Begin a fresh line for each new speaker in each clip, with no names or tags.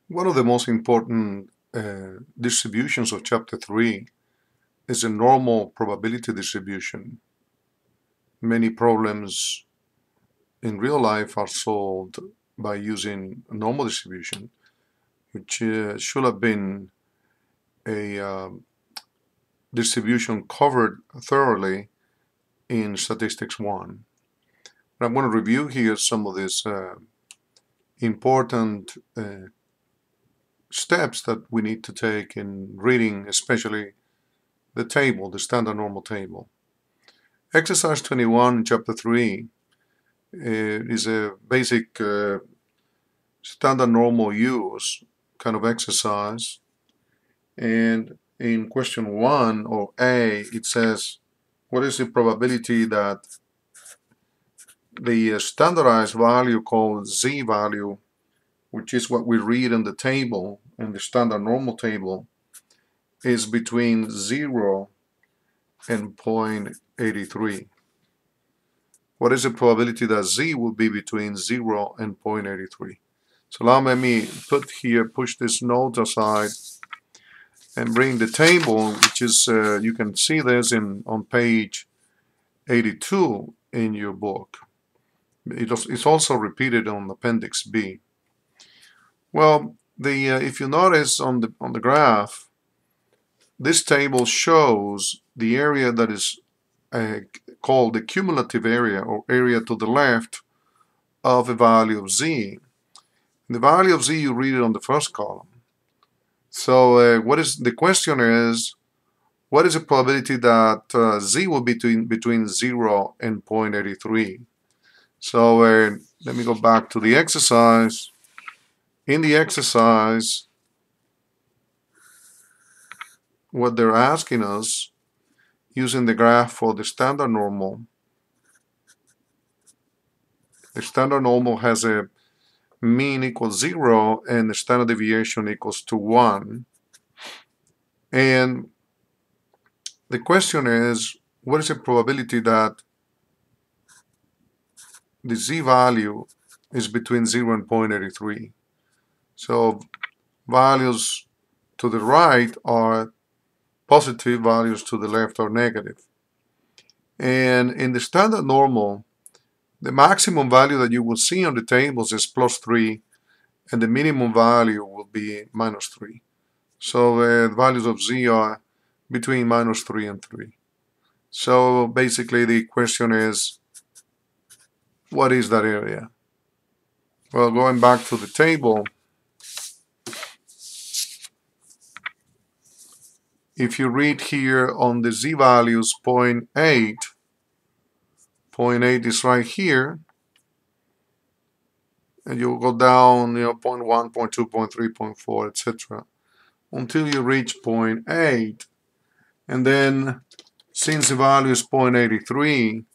One of the most important distributions of chapter 3 is a normal probability distribution. Many problems in real life are solved by using a normal distribution, which should have been a distribution covered thoroughly in Statistics 1. But I'm going to review here some of these important steps that we need to take in reading, especially the table, the standard normal table. Exercise 21, chapter 3, is a basic standard normal use kind of exercise. And in question 1 or A, it says, what is the probability that the standardized value called Z value, which is what we read in the table, in the standard normal table, is between 0 and 0.83. What is the probability that Z will be between 0 and 0.83? So now let me push this note aside and bring the table, which is, you can see this on page 82 in your book. It's also repeated on Appendix B. Well, if you notice on the graph, this table shows the area that is called the cumulative area, or area to the left of a value of Z. The value of Z, you read it on the first column. So what is the question is, what is the probability that Z will be between 0 and 0.83? So let me go back to the exercise. In the exercise, what they're asking us, using the graph for the standard normal, the standard normal has a mean equals 0 and the standard deviation equals to 1. And the question is, what is the probability that the Z value is between 0 and 0.83? So values to the right are positive, values to the left are negative. And in the standard normal, the maximum value that you will see on the tables is +3, and the minimum value will be -3. So the values of Z are between -3 and 3. So basically the question is, what is that area? Well, going back to the table, if you read here on the Z values 0.8, 0.8 is right here, and you'll go down, 0.1, 0.2, 0.3, 0.4, etc., until you reach 0.8. And then, since the value is 0.83,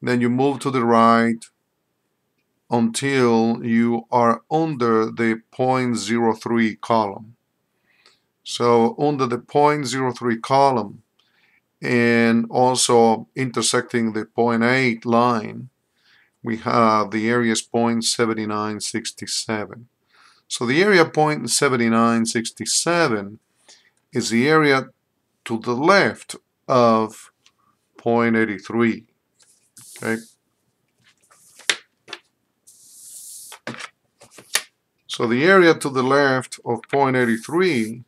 then you move to the right until you are under the 0.03 column. So under the 0.03 column, and also intersecting the 0.8 line, we have the area is 0.7967. So the area 0.7967 is the area to the left of 0.83. Okay. So the area to the left of 0.83,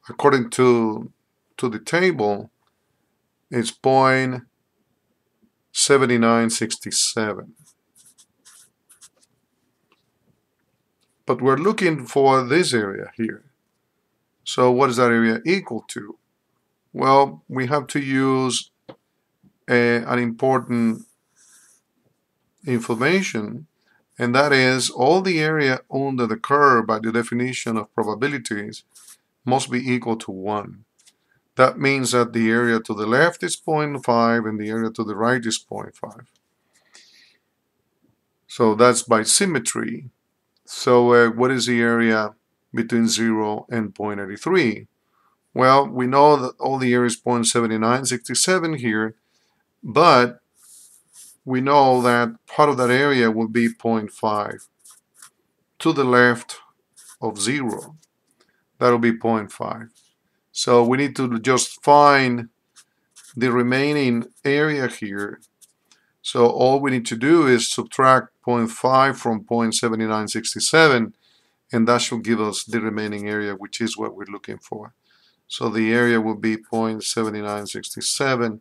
according to the table, is 0.7967. But we're looking for this area here. So what is that area equal to? Well, we have to use an important information, and that is all the area under the curve by the definition of probabilities must be equal to 1. That means that the area to the left is 0.5 and the area to the right is 0.5. So that's by symmetry. So what is the area between 0 and 0.83? Well, we know that all the area is 0.7967 here, but we know that part of that area will be 0.5 to the left of 0. That'll be 0.5. So we need to just find the remaining area here. So all we need to do is subtract 0.5 from 0.7967, and that should give us the remaining area, which is what we're looking for. So the area will be 0.7967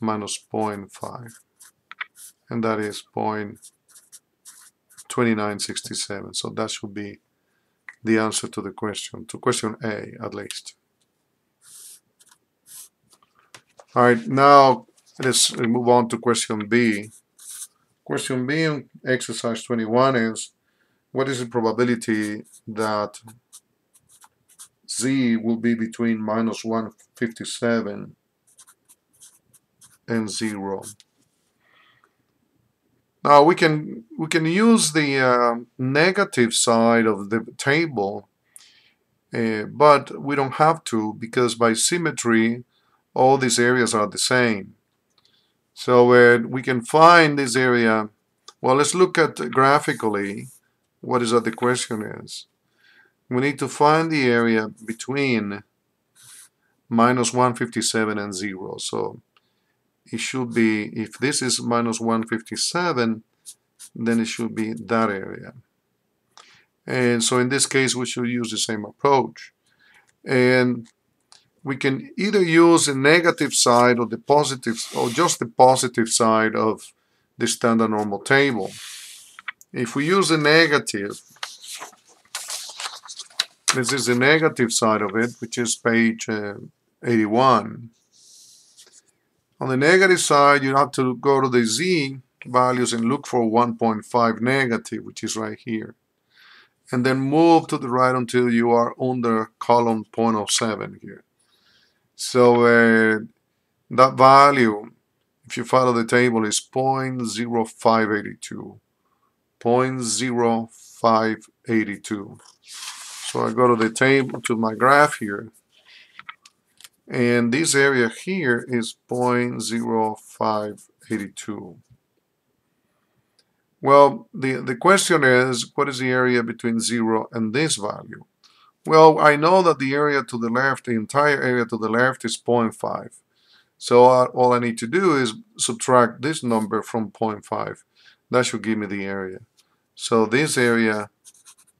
minus 0.5, and that is 0.2967. So that should be the answer to the question, to question A at least. All right, now let's move on to question B. Question B in exercise 21 is, what is the probability that Z will be between minus 157 and 0? Now we can use the negative side of the table, but we don't have to, because by symmetry all these areas are the same. So we can find this area. Well, let's look at graphically what is that the question is. We need to find the area between minus 157 and 0. So it should be, if this is minus 157, then it should be that area. And so in this case, we should use the same approach. And we can either use the negative side or the positive, or just the positive side of the standard normal table. If we use the negative, this is the negative side of it, which is page 81. On the negative side, you have to go to the Z values and look for 1.5 negative, which is right here. And then move to the right until you are under column 0.07 here. So that value, if you follow the table, is 0.0582. 0.0582. So I go to the table, to my graph here, and this area here is 0.0582. Well, the question is, what is the area between 0 and this value? Well, I know that the area to the left, the entire area to the left is 0.5. So all I need to do is subtract this number from 0.5. That should give me the area. So this area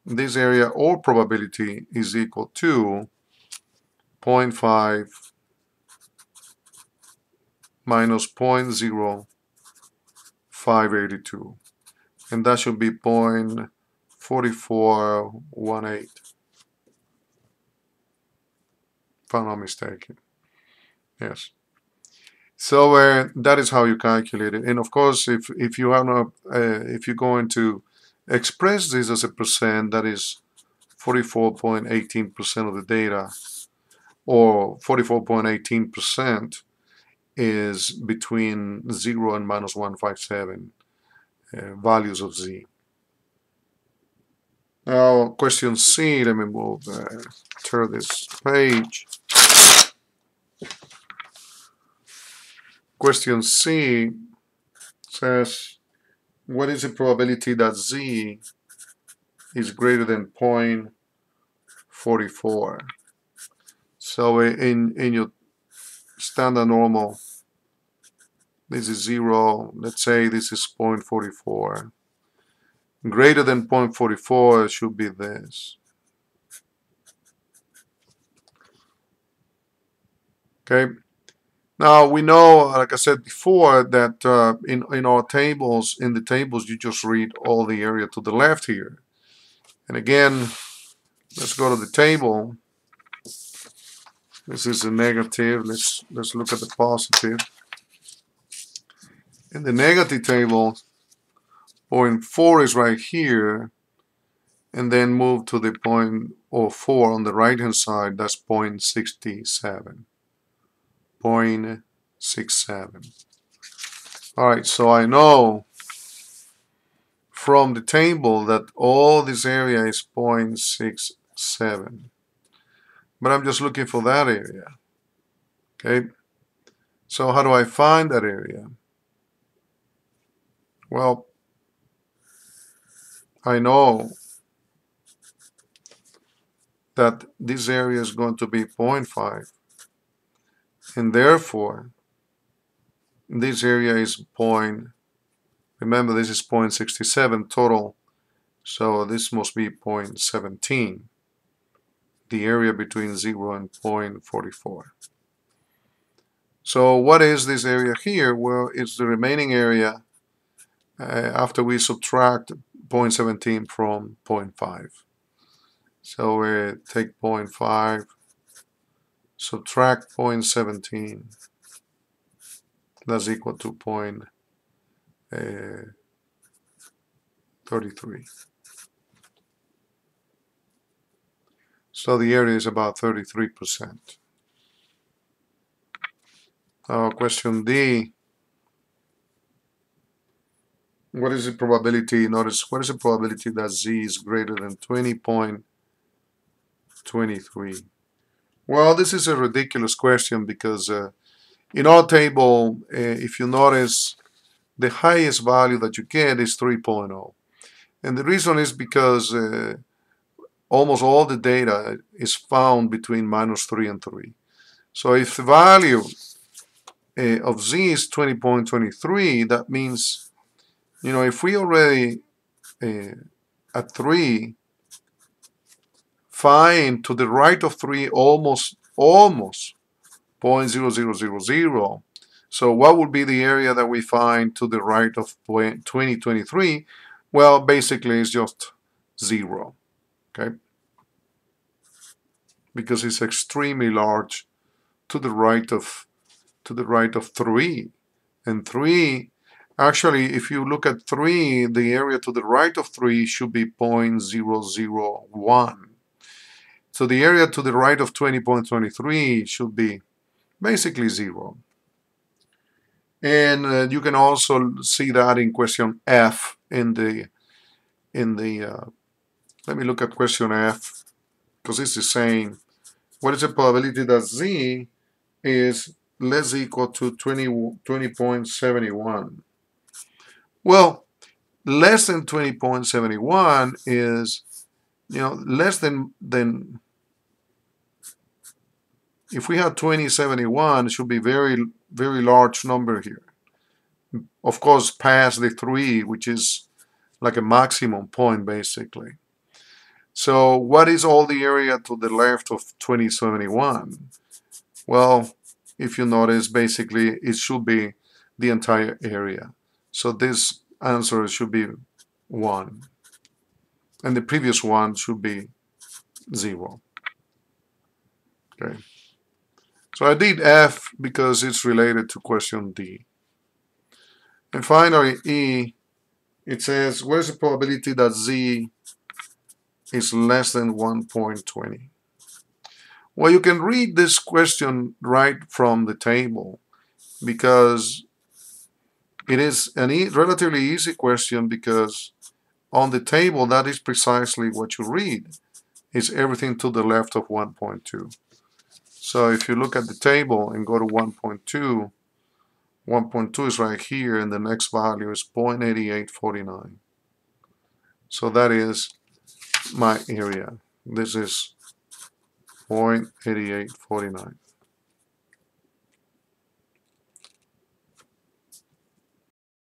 or probability is equal to 0.5 minus 0.0582. And that should be 0.4418, if I'm not mistaken. Yes. So that is how you calculate it. And of course, if you are not, if you're going to express this as a percent, that is 44.18% of the data, or 44.18% is between 0 and minus 157 values of Z. Now, question C, let me move, turn this page. Question C says, what is the probability that Z is greater than 0.44? So in your standard normal, this is 0. Let's say this is 0.44. Greater than 0.44 should be this. Okay. Now we know, like I said before, that in our tables, in the tables, you just read all the area to the left here. And again, let's go to the table. This is a negative. Let's look at the positive. In the negative table, 0.4 is right here, and then move to the 0.04 on the right hand side. That's 0.67. 0.67. All right, so I know from the table that all this area is 0.67, but I'm just looking for that area. Okay, so how do I find that area? Well, I know that this area is going to be 0.5, and therefore this area is remember this is 0.67 total, so this must be 0.17, the area between 0 and 0.44. So what is this area here? Well, it's the remaining area after we subtract 0.17 from 0.5. So we take 0.5, subtract 0.17, that's equal to 0.33. So the area is about 33%. Question D. What is the probability? Notice, what is the probability that Z is greater than 20.23? Well, this is a ridiculous question because in our table, if you notice, the highest value that you get is 3.0. And the reason is because almost all the data is found between -3 and 3. So if the value of Z is 20.23, that means, you know, if we already at 3 find to the right of 3 almost 0.0000, so what would be the area that we find to the right of 2023? Well, basically it's just 0, okay? Because it's extremely large to the right of 3. And 3, actually, if you look at 3, the area to the right of 3 should be 0.001. So the area to the right of 20.23 should be basically 0. And you can also see that in question F let me look at question F, because this is saying what is the probability that Z is less equal to 20.71? Well, less than 20.71 is, you know, less than if we have 2071, it should be very large number here. Of course, past the 3, which is like a maximum point basically. So what is all the area to the left of 2071? Well, if you notice, basically it should be the entire area. So this answer should be 1. And the previous one should be 0. Okay. So I did F because it's related to question D. And finally, E, it says, what is the probability that Z is less than 1.20? Well, you can read this question right from the table because it is a relatively easy question, because on the table, that is precisely what you read. It's everything to the left of 1.2. So if you look at the table and go to 1.2, 1.2 is right here, and the next value is 0.8849. So that is my area. This is 0.8849.